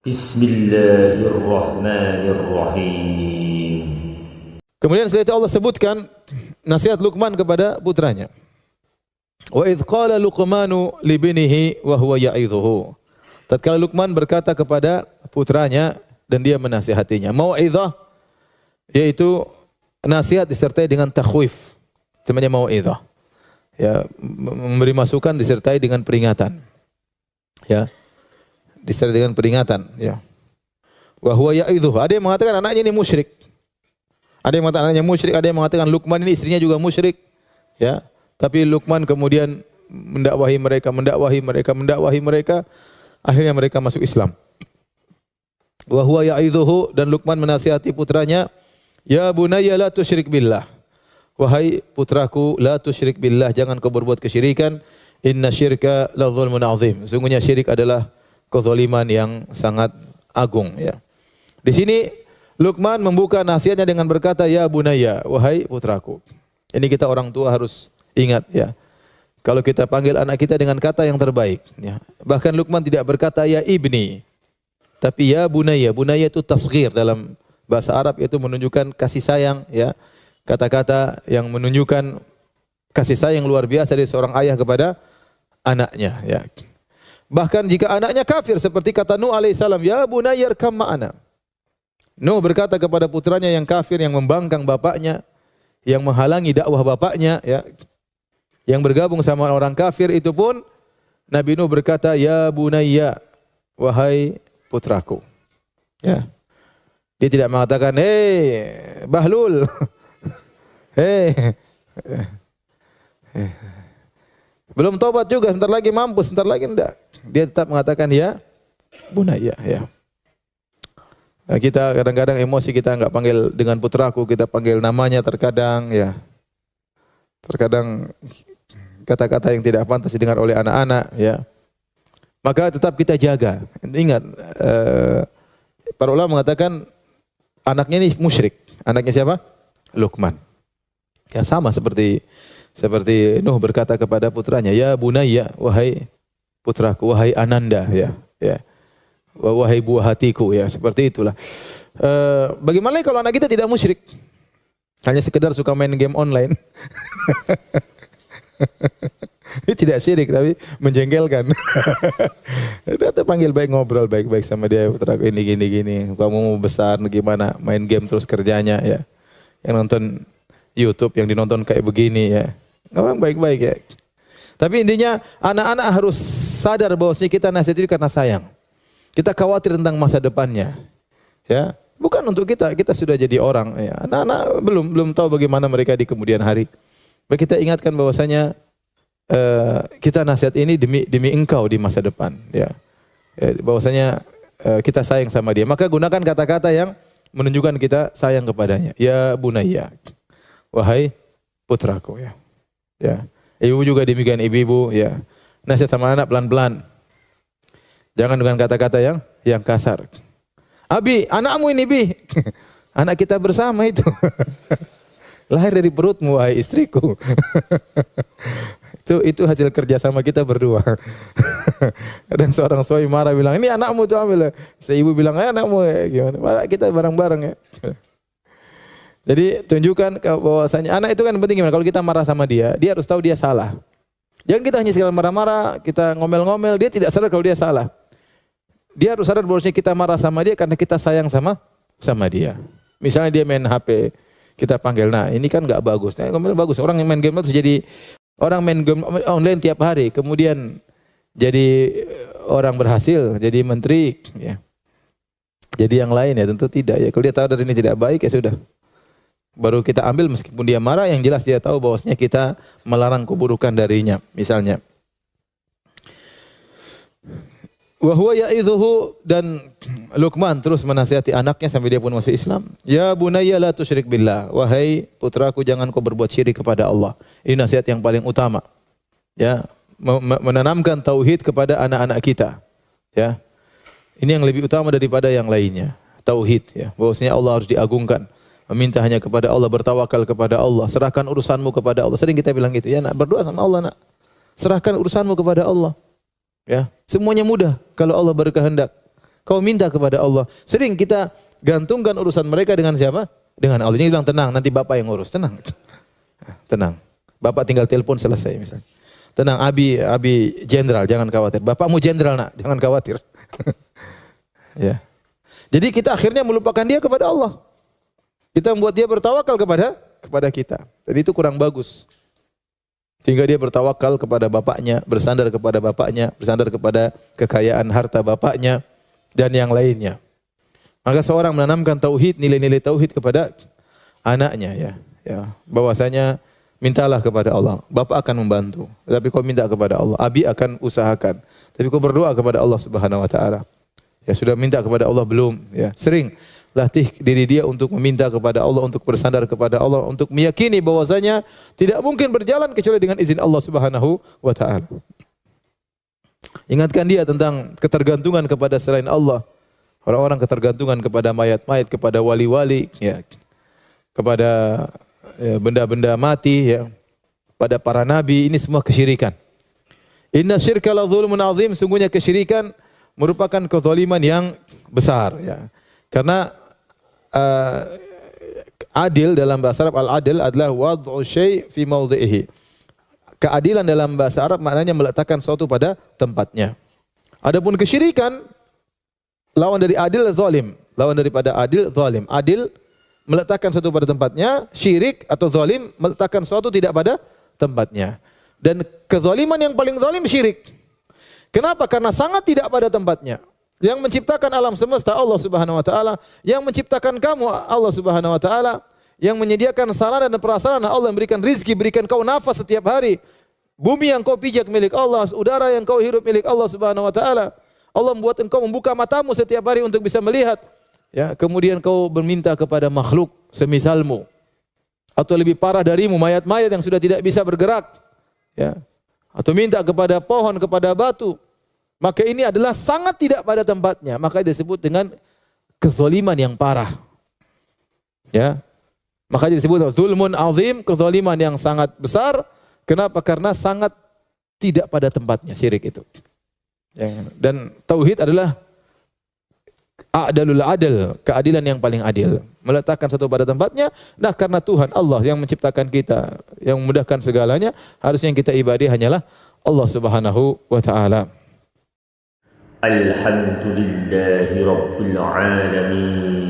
Bismillahirrahmanirrahim. Kemudian setelah itu Allah sebutkan nasihat Luqman kepada putranya. Wa idh qala Luqmanu li binihi wa huwa ya'idhuhu. Tatkala Luqman berkata kepada putranya dan dia menasihatinya. Mau'izah yaitu nasihat disertai dengan takhwif. Namanya mau'izah. Ya, memberi masukan disertai dengan peringatan. Ya. Disertai dengan peringatan, ya. Wa huwa ya'idhuhu. Ada yang mengatakan anaknya ini musyrik. Ada yang mengatakan anaknya musyrik, ada yang mengatakan Luqman ini istrinya juga musyrik. Ya. Tapi Luqman kemudian mendakwahi mereka, akhirnya mereka masuk Islam. Wa huwa ya'idhuhu, dan Luqman menasihati putranya, ya bunayya la tusyrik billah. Wahai putraku, la tusyrik billah, jangan kau berbuat kesyirikan. Inna syirka la dzulmun azim. Sungguhnya syirik adalah kezaliman yang sangat agung, ya. Di sini Luqman membuka nasihatnya dengan berkata, ya bunayya, wahai putraku. Ini kita orang tua harus ingat, ya. Kalau kita panggil anak kita dengan kata yang terbaik, ya. Bahkan Luqman tidak berkata ya ibni, tapi ya bunayya. Bunayya itu tasghir dalam bahasa Arab, yaitu menunjukkan kasih sayang, ya. Kata-kata yang menunjukkan kasih sayang luar biasa dari seorang ayah kepada anaknya, ya. Bahkan jika anaknya kafir, seperti kata Nuh alaihissalam, ya bunayya arkam ma'ana. Nuh berkata kepada putranya yang kafir, yang membangkang bapaknya, yang menghalangi dakwah bapaknya, ya, yang bergabung sama orang kafir, itu pun Nabi Nuh berkata, ya bunayya, wahai putraku. Ya. Dia tidak mengatakan, hei Bahlul, hei, belum tobat juga, sebentar lagi mampus, sebentar lagi enggak. Dia tetap mengatakan ya bunayya, ya. Nah, kita kadang-kadang emosi, kita enggak panggil dengan putraku, kita panggil namanya terkadang, ya. Terkadang kata-kata yang tidak pantas didengar oleh anak-anak, ya. Maka tetap kita jaga. Ingat, para ulama mengatakan anaknya ini musyrik. Anaknya siapa? Luqman. Ya, sama seperti Nuh berkata kepada putranya, ya bunayya, wahai putraku, wahai ananda, ya, ya. Wahai buah hatiku, ya, seperti itulah. Bagaimana kalau anak kita tidak musyrik? Hanya sekedar suka main game online. Ini tidak syirik tapi menjengkelkan. Kita panggil baik, ngobrol baik-baik sama dia, putraku ini gini. Kamu mau besar gimana? Main game terus kerjanya, ya. Yang nonton YouTube yang dinonton kayak begini, ya. Ngomong baik-baik, ya. Tapi intinya anak-anak harus sadar bahwasanya kita nasihat itu karena sayang. Kita khawatir tentang masa depannya. Ya, bukan untuk kita sudah jadi orang, ya. Anak-anak belum tahu bagaimana mereka di kemudian hari. Baik, kita ingatkan bahwasanya kita nasihat ini demi engkau di masa depan, ya. Bahwasanya kita sayang sama dia. Maka gunakan kata-kata yang menunjukkan kita sayang kepadanya. Ya bunayya, wahai putraku, ya. Ya. Ibu juga demikian, ibu-ibu, ya. Nasihat sama anak pelan-pelan. Jangan dengan kata-kata yang kasar. Abi, anakmu ini, Bi. Anak kita bersama itu. Lahir dari perutmu, wahai istriku. Itu hasil kerja sama kita berdua. Dan seorang suami marah bilang, ini anakmu tuh ambil. Seibu bilang, anakmu, gimana? Kita bareng-bareng, ya. Jadi tunjukkan bahwasanya anak itu kan penting gimana? Kalau kita marah sama dia, dia harus tahu dia salah. Jangan kita hanya sekedar marah-marah, kita ngomel-ngomel, dia tidak sadar kalau dia salah. Dia harus sadar bahwasanya kita marah sama dia karena kita sayang sama dia. Misalnya dia main HP, kita panggil, nah ini kan enggak bagus. Nah, ngomel bagus. Orang yang main game terus jadi orang main game online tiap hari, kemudian jadi orang berhasil, jadi menteri, ya. Jadi yang lain, ya tentu tidak, ya. Kalau dia tahu dari ini tidak baik, ya sudah. Baru kita ambil meskipun dia marah, yang jelas dia tahu bahwasanya kita melarang keburukan darinya, misalnya. Wa huwa ya'idhuhu, dan Luqman terus menasihati anaknya sampai dia pun masuk Islam. Ya bunayya la tusyrik billah, wahai putraku jangan kau berbuat syirik kepada Allah. Ini nasihat yang paling utama. Ya, menanamkan tauhid kepada anak-anak kita. Ya. Ini yang lebih utama daripada yang lainnya. Tauhid, ya. Bahwasanya Allah harus diagungkan. Meminta hanya kepada Allah, bertawakal kepada Allah, serahkan urusanmu kepada Allah. Sering kita bilang gitu, ya nak, berdoa sama Allah, nak. Serahkan urusanmu kepada Allah. Ya, semuanya mudah kalau Allah berkehendak. Kau minta kepada Allah. Sering kita gantungkan urusan mereka dengan siapa? Dengan Allah. Dia bilang tenang, nanti bapak yang urus. Tenang. Tenang. Bapak tinggal telepon selesai misalnya. Tenang, Abi jenderal, jangan khawatir. Bapakmu jenderal nak, jangan khawatir. Ya. Jadi kita akhirnya melupakan dia kepada Allah. Kita membuat dia bertawakal kepada kita. Jadi itu kurang bagus. Sehingga dia bertawakal kepada bapaknya, bersandar kepada bapaknya, bersandar kepada kekayaan harta bapaknya dan yang lainnya. Maka seorang menanamkan tauhid, nilai-nilai tauhid kepada anaknya ya. Bahwasanya mintalah kepada Allah. Bapak akan membantu. Tapi kau minta kepada Allah. Abi akan usahakan. Tapi kau berdoa kepada Allah Subhanahu wa taala. Ya sudah minta kepada Allah belum? Ya, sering latih diri dia untuk meminta kepada Allah, untuk bersandar kepada Allah, untuk meyakini bahwasanya tidak mungkin berjalan kecuali dengan izin Allah Subhanahu wa taala. Ingatkan dia tentang ketergantungan kepada selain Allah. Orang-orang ketergantungan kepada mayat-mayat, kepada wali-wali, ya. Kepada benda-benda mati, ya. Pada para nabi, ini semua kesyirikan. Inna syirka la dzulmun azim, sungguhnya kesyirikan merupakan kezaliman yang besar, ya. Karena adil dalam bahasa Arab, al-adil adalah wad'u syai' fi mawdhi'ihi. Keadilan dalam bahasa Arab maknanya meletakkan sesuatu pada tempatnya. Adapun kesyirikan lawan dari adil zalim. Lawan daripada adil zalim. Adil meletakkan sesuatu pada tempatnya, syirik atau zalim meletakkan sesuatu tidak pada tempatnya. Dan kezaliman yang paling zalim syirik. Kenapa? Karena sangat tidak pada tempatnya. Yang menciptakan alam semesta Allah Subhanahu wa taala, yang menciptakan kamu Allah Subhanahu wa taala, yang menyediakan sarana dan prasarana Allah, yang berikan rizki, berikan kau nafas setiap hari. Bumi yang kau pijak milik Allah, udara yang kau hirup milik Allah Subhanahu wa taala. Allah membuat engkau membuka matamu setiap hari untuk bisa melihat. Ya, kemudian kau berminta kepada makhluk semisalmu atau lebih parah darimu, mayat-mayat yang sudah tidak bisa bergerak. Ya. Atau minta kepada pohon, kepada batu, maka ini adalah sangat tidak pada tempatnya. Maka disebut dengan kezaliman yang parah. Ya, maka disebut zulmun azim, kezaliman yang sangat besar. Kenapa? Karena sangat tidak pada tempatnya syirik itu. Ya. Dan tauhid adalah a'dalul adl, keadilan yang paling adil. Meletakkan satu pada tempatnya. Nah, karena Tuhan Allah yang menciptakan kita, yang memudahkan segalanya, harusnya yang kita ibadi hanyalah Allah Subhanahu wa taala. Alhamdulillahi rabbil alamin.